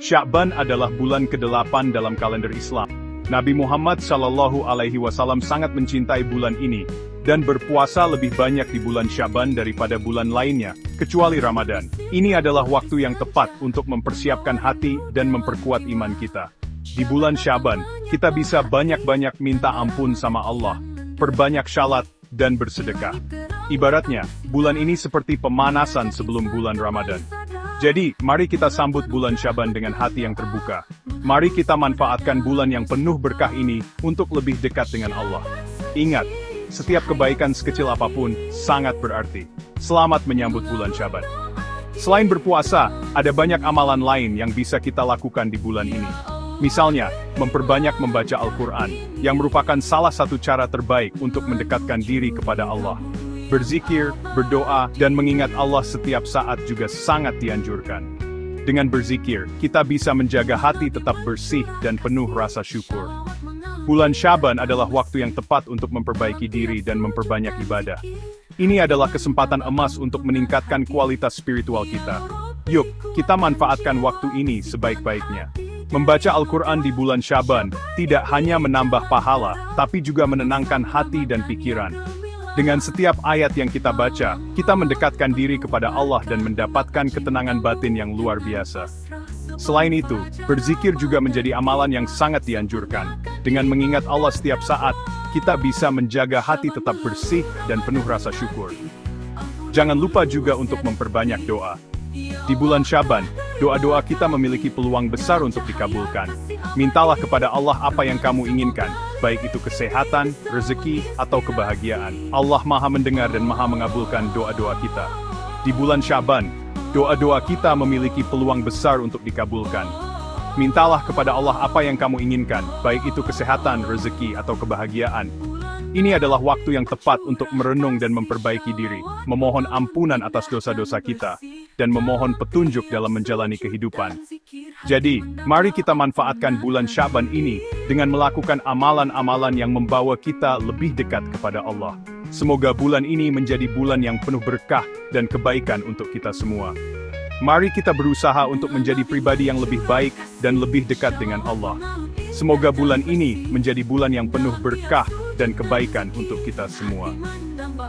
Sya'ban adalah bulan ke-8 dalam kalender Islam. Nabi Muhammad SAW sangat mencintai bulan ini, dan berpuasa lebih banyak di bulan Sya'ban daripada bulan lainnya, kecuali Ramadan. Ini adalah waktu yang tepat untuk mempersiapkan hati dan memperkuat iman kita. Di bulan Sya'ban, kita bisa banyak-banyak minta ampun sama Allah, perbanyak syalat, dan bersedekah. Ibaratnya, bulan ini seperti pemanasan sebelum bulan Ramadan. Jadi, mari kita sambut bulan Sya'ban dengan hati yang terbuka. Mari kita manfaatkan bulan yang penuh berkah ini untuk lebih dekat dengan Allah. Ingat, setiap kebaikan sekecil apapun sangat berarti. Selamat menyambut bulan Sya'ban. Selain berpuasa, ada banyak amalan lain yang bisa kita lakukan di bulan ini. Misalnya, memperbanyak membaca Al-Quran, yang merupakan salah satu cara terbaik untuk mendekatkan diri kepada Allah. Berzikir, berdoa, dan mengingat Allah setiap saat juga sangat dianjurkan. Dengan berzikir, kita bisa menjaga hati tetap bersih dan penuh rasa syukur. Bulan Sya'ban adalah waktu yang tepat untuk memperbaiki diri dan memperbanyak ibadah. Ini adalah kesempatan emas untuk meningkatkan kualitas spiritual kita. Yuk, kita manfaatkan waktu ini sebaik-baiknya. Membaca Al-Quran di bulan Sya'ban tidak hanya menambah pahala, tapi juga menenangkan hati dan pikiran. Dengan setiap ayat yang kita baca, kita mendekatkan diri kepada Allah dan mendapatkan ketenangan batin yang luar biasa. Selain itu, berzikir juga menjadi amalan yang sangat dianjurkan. Dengan mengingat Allah setiap saat, kita bisa menjaga hati tetap bersih dan penuh rasa syukur. Jangan lupa juga untuk memperbanyak doa. Di bulan Sya'ban, doa-doa kita memiliki peluang besar untuk dikabulkan. Mintalah kepada Allah apa yang kamu inginkan, baik itu kesehatan, rezeki, atau kebahagiaan. Allah Maha mendengar dan Maha mengabulkan doa-doa kita. Di bulan Sya'ban, doa-doa kita memiliki peluang besar untuk dikabulkan. Mintalah kepada Allah apa yang kamu inginkan, baik itu kesehatan, rezeki, atau kebahagiaan. Ini adalah waktu yang tepat untuk merenung dan memperbaiki diri, memohon ampunan atas dosa-dosa kita, dan memohon petunjuk dalam menjalani kehidupan. Jadi, mari kita manfaatkan bulan Sya'ban ini dengan melakukan amalan-amalan yang membawa kita lebih dekat kepada Allah. Semoga bulan ini menjadi bulan yang penuh berkah dan kebaikan untuk kita semua. Mari kita berusaha untuk menjadi pribadi yang lebih baik dan lebih dekat dengan Allah. Semoga bulan ini menjadi bulan yang penuh berkah dan kebaikan untuk kita semua.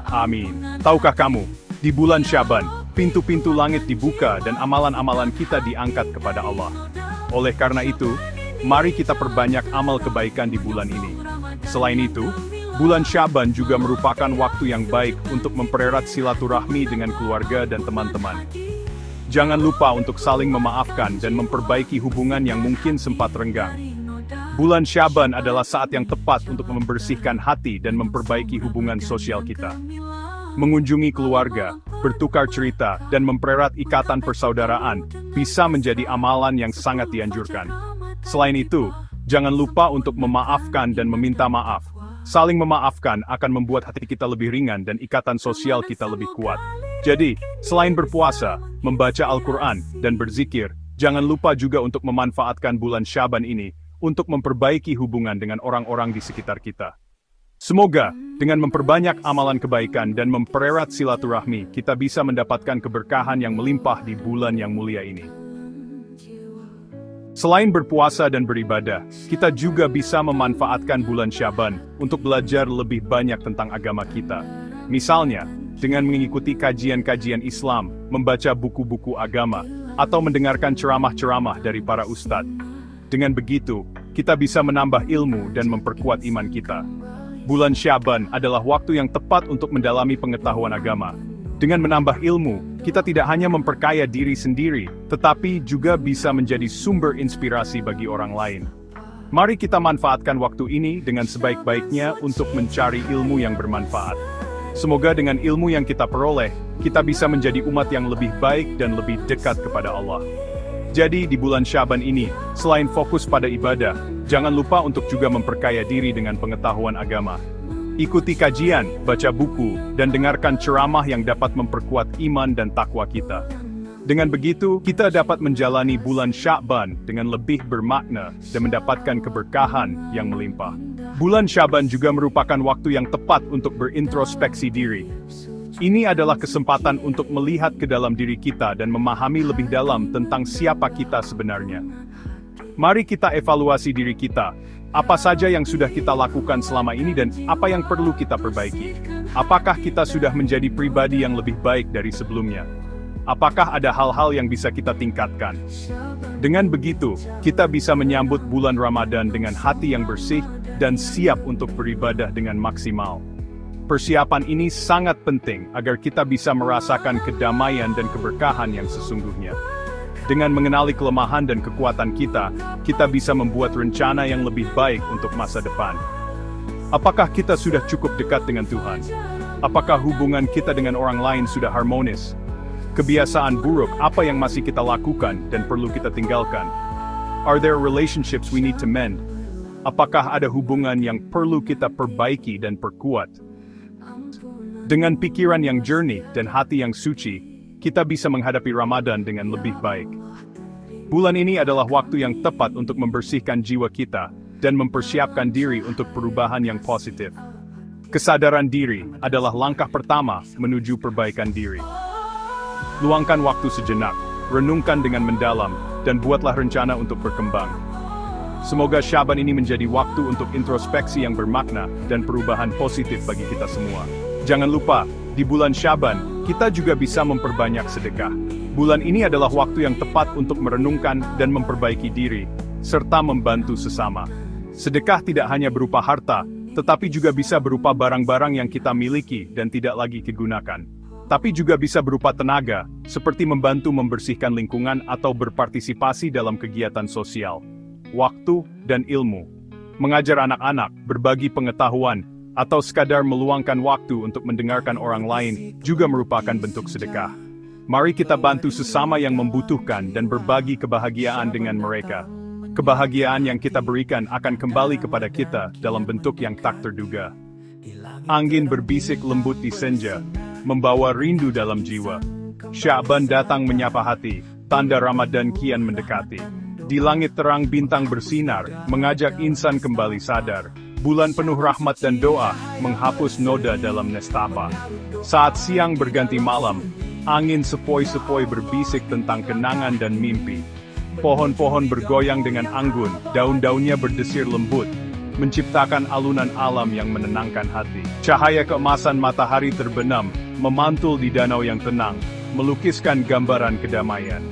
Amin. Tahukah kamu, di bulan Sya'ban, pintu-pintu langit dibuka dan amalan-amalan kita diangkat kepada Allah. Oleh karena itu, mari kita perbanyak amal kebaikan di bulan ini. Selain itu, bulan Sya'ban juga merupakan waktu yang baik untuk mempererat silaturahmi dengan keluarga dan teman-teman. Jangan lupa untuk saling memaafkan dan memperbaiki hubungan yang mungkin sempat renggang. Bulan Sya'ban adalah saat yang tepat untuk membersihkan hati dan memperbaiki hubungan sosial kita. Mengunjungi keluarga, bertukar cerita, dan mempererat ikatan persaudaraan bisa menjadi amalan yang sangat dianjurkan. Selain itu, jangan lupa untuk memaafkan dan meminta maaf. Saling memaafkan akan membuat hati kita lebih ringan dan ikatan sosial kita lebih kuat. Jadi, selain berpuasa, membaca Al-Quran, dan berzikir, jangan lupa juga untuk memanfaatkan bulan Sya'ban ini untuk memperbaiki hubungan dengan orang-orang di sekitar kita. Semoga, dengan memperbanyak amalan kebaikan dan mempererat silaturahmi, kita bisa mendapatkan keberkahan yang melimpah di bulan yang mulia ini. Selain berpuasa dan beribadah, kita juga bisa memanfaatkan bulan Sya'ban untuk belajar lebih banyak tentang agama kita. Misalnya, dengan mengikuti kajian-kajian Islam, membaca buku-buku agama, atau mendengarkan ceramah-ceramah dari para ustadz. Dengan begitu, kita bisa menambah ilmu dan memperkuat iman kita. Bulan Sya'ban adalah waktu yang tepat untuk mendalami pengetahuan agama. Dengan menambah ilmu, kita tidak hanya memperkaya diri sendiri, tetapi juga bisa menjadi sumber inspirasi bagi orang lain. Mari kita manfaatkan waktu ini dengan sebaik-baiknya untuk mencari ilmu yang bermanfaat. Semoga dengan ilmu yang kita peroleh, kita bisa menjadi umat yang lebih baik dan lebih dekat kepada Allah. Jadi di bulan Sya'ban ini, selain fokus pada ibadah, jangan lupa untuk juga memperkaya diri dengan pengetahuan agama. Ikuti kajian, baca buku, dan dengarkan ceramah yang dapat memperkuat iman dan takwa kita. Dengan begitu, kita dapat menjalani bulan Sya'ban dengan lebih bermakna dan mendapatkan keberkahan yang melimpah. Bulan Sya'ban juga merupakan waktu yang tepat untuk berintrospeksi diri. Ini adalah kesempatan untuk melihat ke dalam diri kita dan memahami lebih dalam tentang siapa kita sebenarnya. Mari kita evaluasi diri kita. Apa saja yang sudah kita lakukan selama ini dan apa yang perlu kita perbaiki? Apakah kita sudah menjadi pribadi yang lebih baik dari sebelumnya? Apakah ada hal-hal yang bisa kita tingkatkan? Dengan begitu, kita bisa menyambut bulan Ramadan dengan hati yang bersih dan siap untuk beribadah dengan maksimal. Persiapan ini sangat penting agar kita bisa merasakan kedamaian dan keberkahan yang sesungguhnya. Dengan mengenali kelemahan dan kekuatan kita, kita bisa membuat rencana yang lebih baik untuk masa depan. Apakah kita sudah cukup dekat dengan Tuhan? Apakah hubungan kita dengan orang lain sudah harmonis? Kebiasaan buruk apa yang masih kita lakukan dan perlu kita tinggalkan? Are there relationships we need to mend? Apakah ada hubungan yang perlu kita perbaiki dan perkuat? Dengan pikiran yang jernih dan hati yang suci, kita bisa menghadapi Ramadan dengan lebih baik. Bulan ini adalah waktu yang tepat untuk membersihkan jiwa kita dan mempersiapkan diri untuk perubahan yang positif. Kesadaran diri adalah langkah pertama menuju perbaikan diri. Luangkan waktu sejenak, renungkan dengan mendalam, dan buatlah rencana untuk berkembang. Semoga Syaban ini menjadi waktu untuk introspeksi yang bermakna dan perubahan positif bagi kita semua. Jangan lupa, di bulan Syaban, kita juga bisa memperbanyak sedekah. Bulan ini adalah waktu yang tepat untuk merenungkan dan memperbaiki diri, serta membantu sesama. Sedekah tidak hanya berupa harta, tetapi juga bisa berupa barang-barang yang kita miliki dan tidak lagi digunakan. Tapi juga bisa berupa tenaga, seperti membantu membersihkan lingkungan atau berpartisipasi dalam kegiatan sosial. Waktu dan ilmu. Mengajar anak-anak, berbagi pengetahuan, atau sekadar meluangkan waktu untuk mendengarkan orang lain juga merupakan bentuk sedekah. Mari kita bantu sesama yang membutuhkan dan berbagi kebahagiaan dengan mereka. Kebahagiaan yang kita berikan akan kembali kepada kita dalam bentuk yang tak terduga. Angin berbisik lembut di senja, membawa rindu dalam jiwa. Syaban datang menyapa hati, tanda Ramadan kian mendekati. Di langit terang bintang bersinar, mengajak insan kembali sadar. Bulan penuh rahmat dan doa, menghapus noda dalam nestapa. Saat siang berganti malam, angin sepoi-sepoi berbisik tentang kenangan dan mimpi. Pohon-pohon bergoyang dengan anggun, daun-daunnya berdesir lembut, menciptakan alunan alam yang menenangkan hati. Cahaya keemasan matahari terbenam, memantul di danau yang tenang, melukiskan gambaran kedamaian.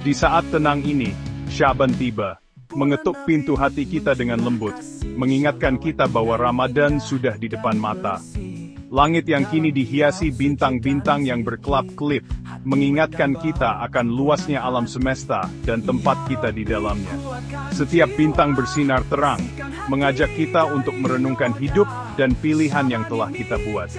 Di saat tenang ini, Syaban tiba, mengetuk pintu hati kita dengan lembut, mengingatkan kita bahwa Ramadan sudah di depan mata. Langit yang kini dihiasi bintang-bintang yang berkelap-kelip, mengingatkan kita akan luasnya alam semesta dan tempat kita di dalamnya. Setiap bintang bersinar terang, mengajak kita untuk merenungkan hidup dan pilihan yang telah kita buat.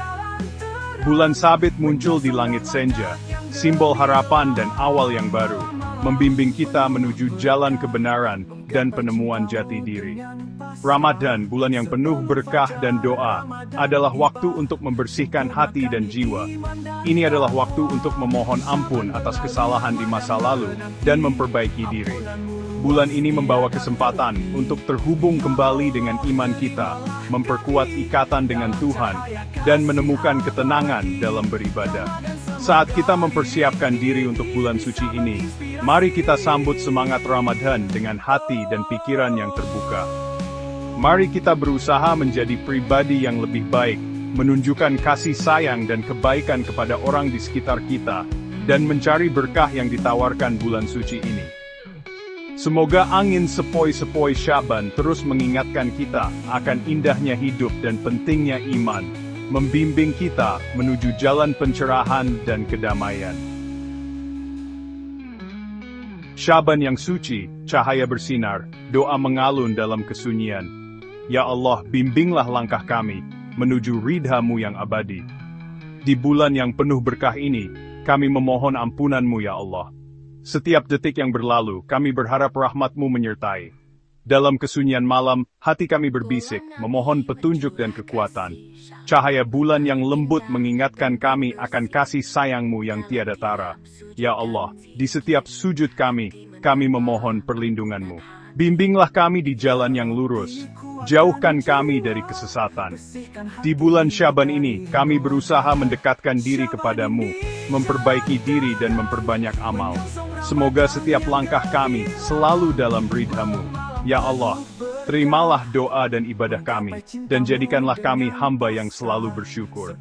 Bulan sabit muncul di langit senja, simbol harapan dan awal yang baru, membimbing kita menuju jalan kebenaran dan penemuan jati diri. Ramadan, bulan yang penuh berkah dan doa, adalah waktu untuk membersihkan hati dan jiwa. Ini adalah waktu untuk memohon ampun atas kesalahan di masa lalu dan memperbaiki diri. Bulan ini membawa kesempatan untuk terhubung kembali dengan iman kita, memperkuat ikatan dengan Tuhan, dan menemukan ketenangan dalam beribadah. Saat kita mempersiapkan diri untuk bulan suci ini, mari kita sambut semangat Ramadan dengan hati dan pikiran yang terbuka. Mari kita berusaha menjadi pribadi yang lebih baik, menunjukkan kasih sayang dan kebaikan kepada orang di sekitar kita, dan mencari berkah yang ditawarkan bulan suci ini. Semoga angin sepoi-sepoi Syaban terus mengingatkan kita akan indahnya hidup dan pentingnya iman, membimbing kita menuju jalan pencerahan dan kedamaian. Syaban yang suci, cahaya bersinar, doa mengalun dalam kesunyian. Ya Allah, bimbinglah langkah kami menuju ridha-Mu yang abadi. Di bulan yang penuh berkah ini, kami memohon ampunan-Mu ya Allah. Setiap detik yang berlalu, kami berharap rahmat-Mu menyertai. Dalam kesunyian malam, hati kami berbisik, memohon petunjuk dan kekuatan. Cahaya bulan yang lembut mengingatkan kami akan kasih sayang-Mu yang tiada tara. Ya Allah, di setiap sujud kami memohon perlindungan-Mu. Bimbinglah kami di jalan yang lurus, Jauhkan kami dari kesesatan. Di bulan Syaban ini, kami berusaha mendekatkan diri kepadamu, memperbaiki diri dan memperbanyak amal. Semoga setiap langkah kami selalu dalam ridha-Mu. Ya Allah, terimalah doa dan ibadah kami, dan jadikanlah kami hamba yang selalu bersyukur.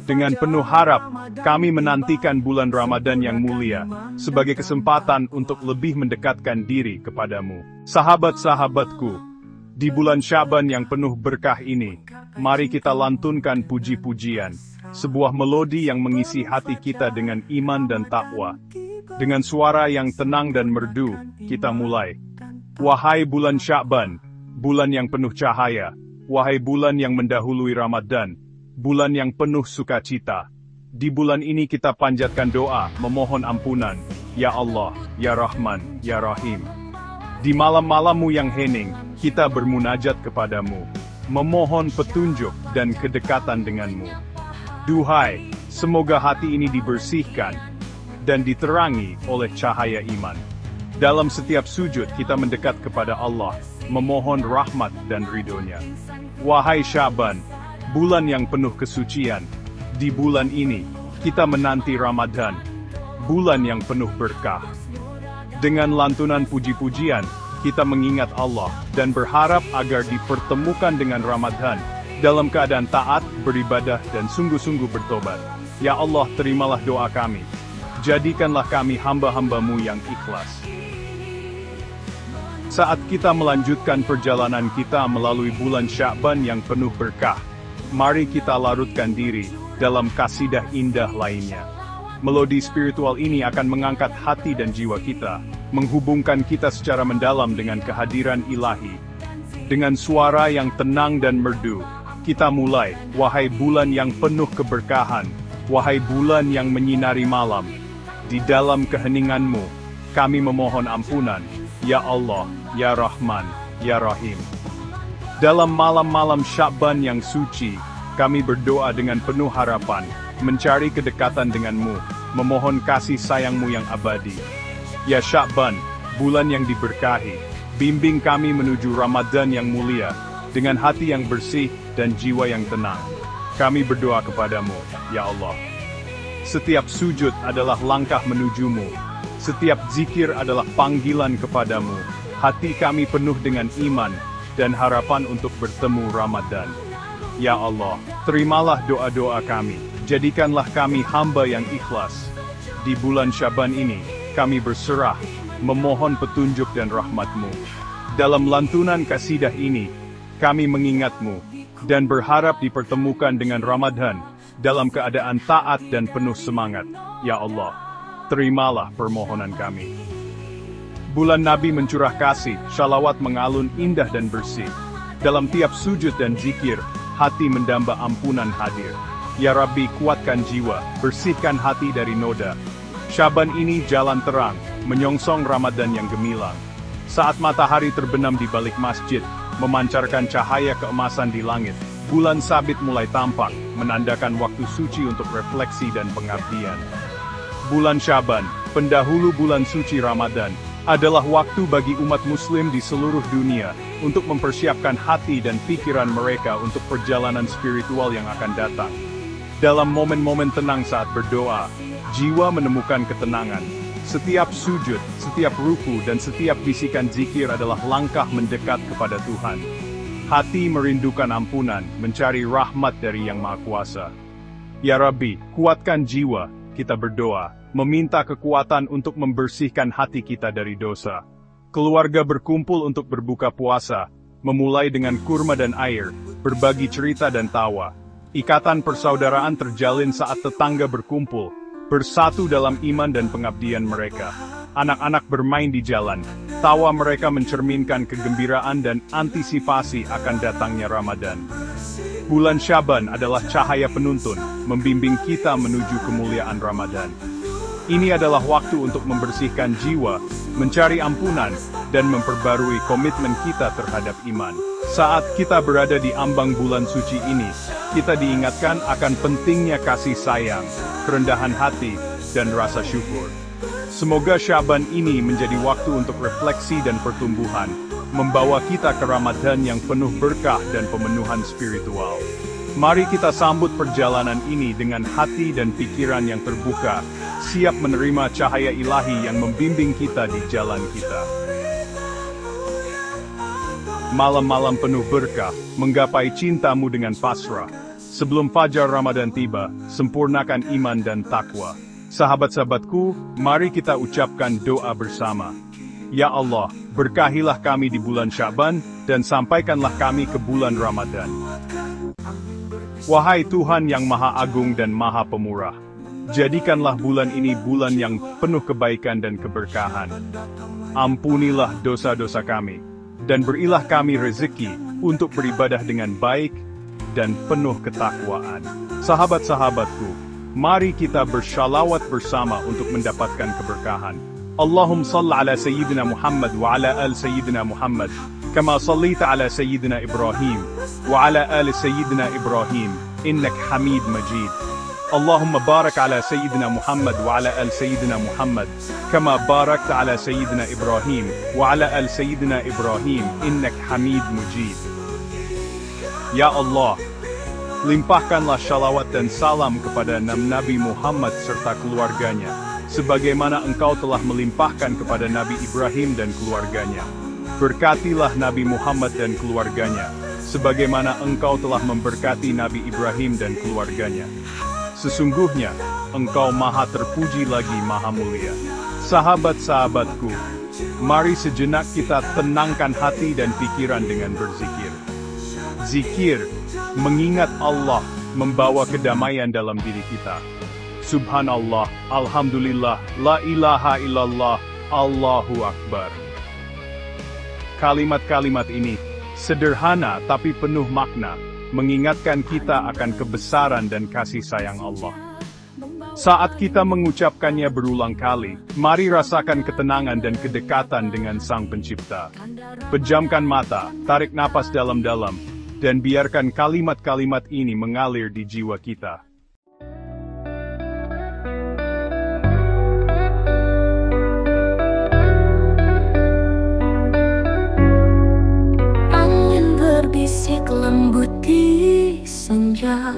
Dengan penuh harap, kami menantikan bulan Ramadan yang mulia, sebagai kesempatan untuk lebih mendekatkan diri kepadamu. Sahabat-sahabatku, di bulan Syaban yang penuh berkah ini, mari kita lantunkan puji-pujian, sebuah melodi yang mengisi hati kita dengan iman dan takwa. Dengan suara yang tenang dan merdu, kita mulai. Wahai bulan Syaban, bulan yang penuh cahaya, wahai bulan yang mendahului Ramadan, bulan yang penuh sukacita. Di bulan ini kita panjatkan doa, memohon ampunan. Ya Allah, Ya Rahman, Ya Rahim. Di malam-malam-Mu yang hening, kita bermunajat kepadamu, memohon petunjuk dan kedekatan denganmu. Duhai, semoga hati ini dibersihkan dan diterangi oleh cahaya iman. Dalam setiap sujud kita mendekat kepada Allah, memohon rahmat dan ridhonya. Wahai Syaban, bulan yang penuh kesucian, di bulan ini, kita menanti Ramadan, bulan yang penuh berkah. Dengan lantunan puji-pujian, kita mengingat Allah, dan berharap agar dipertemukan dengan Ramadan, dalam keadaan taat, beribadah, dan sungguh-sungguh bertobat. Ya Allah, terimalah doa kami. Jadikanlah kami hamba-hamba-Mu yang ikhlas. Saat kita melanjutkan perjalanan kita melalui bulan Sya'ban yang penuh berkah, mari kita larutkan diri dalam kasidah indah lainnya. Melodi spiritual ini akan mengangkat hati dan jiwa kita, menghubungkan kita secara mendalam dengan kehadiran ilahi. Dengan suara yang tenang dan merdu, kita mulai. Wahai bulan yang penuh keberkahan, wahai bulan yang menyinari malam, di dalam keheningan-Mu, kami memohon ampunan. Ya Allah, Ya Rahman, Ya Rahim. Dalam malam-malam Sya'ban yang suci, kami berdoa dengan penuh harapan, mencari kedekatan dengan-Mu, memohon kasih sayang-Mu yang abadi. Ya Sya'ban, bulan yang diberkahi, bimbing kami menuju Ramadan yang mulia, dengan hati yang bersih dan jiwa yang tenang. Kami berdoa kepadamu, Ya Allah. Setiap sujud adalah langkah menuju-Mu, setiap zikir adalah panggilan kepadamu. Hati kami penuh dengan iman dan harapan untuk bertemu Ramadan. Ya Allah, terimalah doa-doa kami, jadikanlah kami hamba yang ikhlas. Di bulan Syaban ini, kami berserah, memohon petunjuk dan rahmat-Mu. Dalam lantunan kasidah ini, kami mengingat-Mu, dan berharap dipertemukan dengan Ramadan, dalam keadaan taat dan penuh semangat. Ya Allah, terimalah permohonan kami. Bulan Nabi mencurah kasih, shalawat mengalun indah dan bersih. Dalam tiap sujud dan zikir, hati mendamba ampunan hadir. Ya Rabbi, kuatkan jiwa, bersihkan hati dari noda. Syaban ini jalan terang, menyongsong Ramadan yang gemilang. Saat matahari terbenam di balik masjid, memancarkan cahaya keemasan di langit, bulan sabit mulai tampak, menandakan waktu suci untuk refleksi dan pengabdian. Bulan Syaban, pendahulu bulan suci Ramadan, adalah waktu bagi umat muslim di seluruh dunia, untuk mempersiapkan hati dan pikiran mereka untuk perjalanan spiritual yang akan datang. Dalam momen-momen tenang saat berdoa, jiwa menemukan ketenangan. Setiap sujud, setiap ruku dan setiap bisikan zikir adalah langkah mendekat kepada Tuhan. Hati merindukan ampunan, mencari rahmat dari Yang Maha Kuasa. Ya Rabbi, kuatkan jiwa, kita berdoa, meminta kekuatan untuk membersihkan hati kita dari dosa. Keluarga berkumpul untuk berbuka puasa, memulai dengan kurma dan air, berbagi cerita dan tawa. Ikatan persaudaraan terjalin saat tetangga berkumpul, bersatu dalam iman dan pengabdian mereka. Anak-anak bermain di jalan, tawa mereka mencerminkan kegembiraan dan antisipasi akan datangnya Ramadan. Bulan Syaban adalah cahaya penuntun, membimbing kita menuju kemuliaan Ramadan. Ini adalah waktu untuk membersihkan jiwa, mencari ampunan, dan memperbarui komitmen kita terhadap iman. Saat kita berada di ambang bulan suci ini, kita diingatkan akan pentingnya kasih sayang, kerendahan hati, dan rasa syukur. Semoga Syaban ini menjadi waktu untuk refleksi dan pertumbuhan, membawa kita ke Ramadan yang penuh berkah dan pemenuhan spiritual. Mari kita sambut perjalanan ini dengan hati dan pikiran yang terbuka, siap menerima cahaya ilahi yang membimbing kita di jalan kita. Malam-malam penuh berkah, menggapai cintamu dengan pasrah. Sebelum fajar Ramadan tiba, sempurnakan iman dan takwa. Sahabat-sahabatku, mari kita ucapkan doa bersama. Ya Allah, berkahilah kami di bulan Sya'ban, dan sampaikanlah kami ke bulan Ramadan. Wahai Tuhan yang Maha Agung dan Maha Pemurah, jadikanlah bulan ini bulan yang penuh kebaikan dan keberkahan. Ampunilah dosa-dosa kami, dan berilah kami rezeki untuk beribadah dengan baik dan penuh ketakwaan. Sahabat-sahabatku, mari kita bersyalawat bersama untuk mendapatkan keberkahan. Allahumma salli ala Sayyidina Muhammad wa ala al Sayyidina Muhammad, kama sallaita ala Sayyidina Ibrahim, wa ala al Sayyidina Ibrahim, innak Hamid Majid. Allahumma barak ala Sayyidina Muhammad wa ala al Sayyidina Muhammad, kama barakta ala Sayyidina Ibrahim, wa ala al Sayyidina Ibrahim, innak Hamid Majid. Ya Allah, limpahkanlah shalawat dan salam kepada Nabi Muhammad serta keluarganya, sebagaimana Engkau telah melimpahkan kepada Nabi Ibrahim dan keluarganya. Berkatilah Nabi Muhammad dan keluarganya, sebagaimana Engkau telah memberkati Nabi Ibrahim dan keluarganya. Sesungguhnya, Engkau Maha terpuji lagi Maha mulia. Sahabat-sahabatku, mari sejenak kita tenangkan hati dan pikiran dengan berzikir. Zikir, mengingat Allah, membawa kedamaian dalam diri kita. Subhanallah, Alhamdulillah, La ilaha illallah, Allahu Akbar. Kalimat-kalimat ini, sederhana tapi penuh makna, mengingatkan kita akan kebesaran dan kasih sayang Allah. Saat kita mengucapkannya berulang kali, mari rasakan ketenangan dan kedekatan dengan Sang Pencipta. Pejamkan mata, tarik napas dalam-dalam, dan biarkan kalimat-kalimat ini mengalir di jiwa kita. Angin berbisik lembut di senja,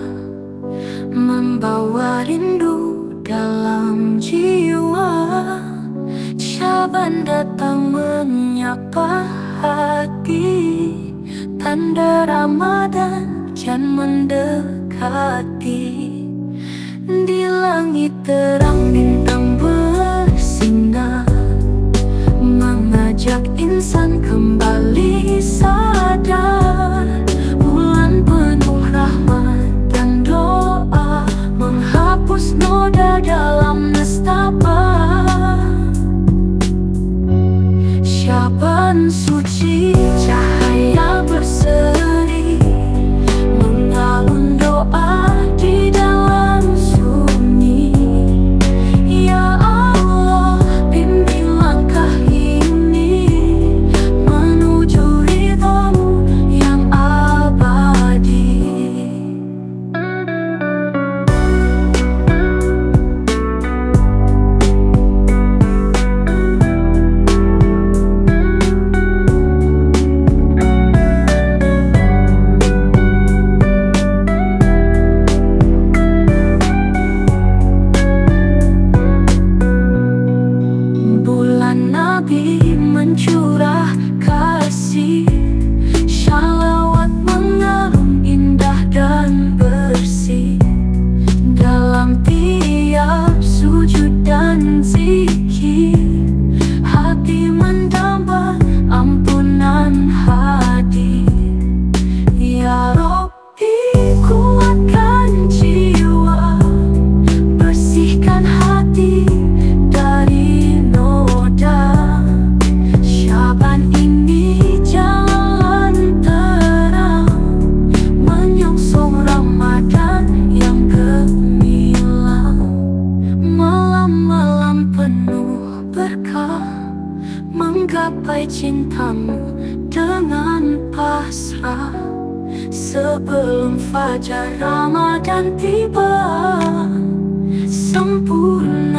membawa rindu dalam jiwa. Sya'ban datang menyapa hati, tanda Ramadan kian mendekati. Di langit terang bintang bersinar, mengajak insan kembali sadar. Bulan penuh rahmat dan doa, menghapus noda dalam nestapa. Sya'ban suci, cahaya berseri, mengalun doa di dalam sunyi. Ya Allah, bimbing langkah ini menuju ridho-Mu yang abadi. Nabi mencurah kasih, shalawat mengalun indah dan bersih. Dalam tiap sujud dan zikir, hati mendamba ampunan hadir. Ya Rabbi, kuatkan jiwa, bersihkan hati dari noda. Sya'ban ini jalan terang, menyongsong Ramadan yang gemilang. Malam-malam penuh berkah, menggapai cinta-Mu dengan pasrah. Sebelum fajar Ramadan tiba, sempurnakan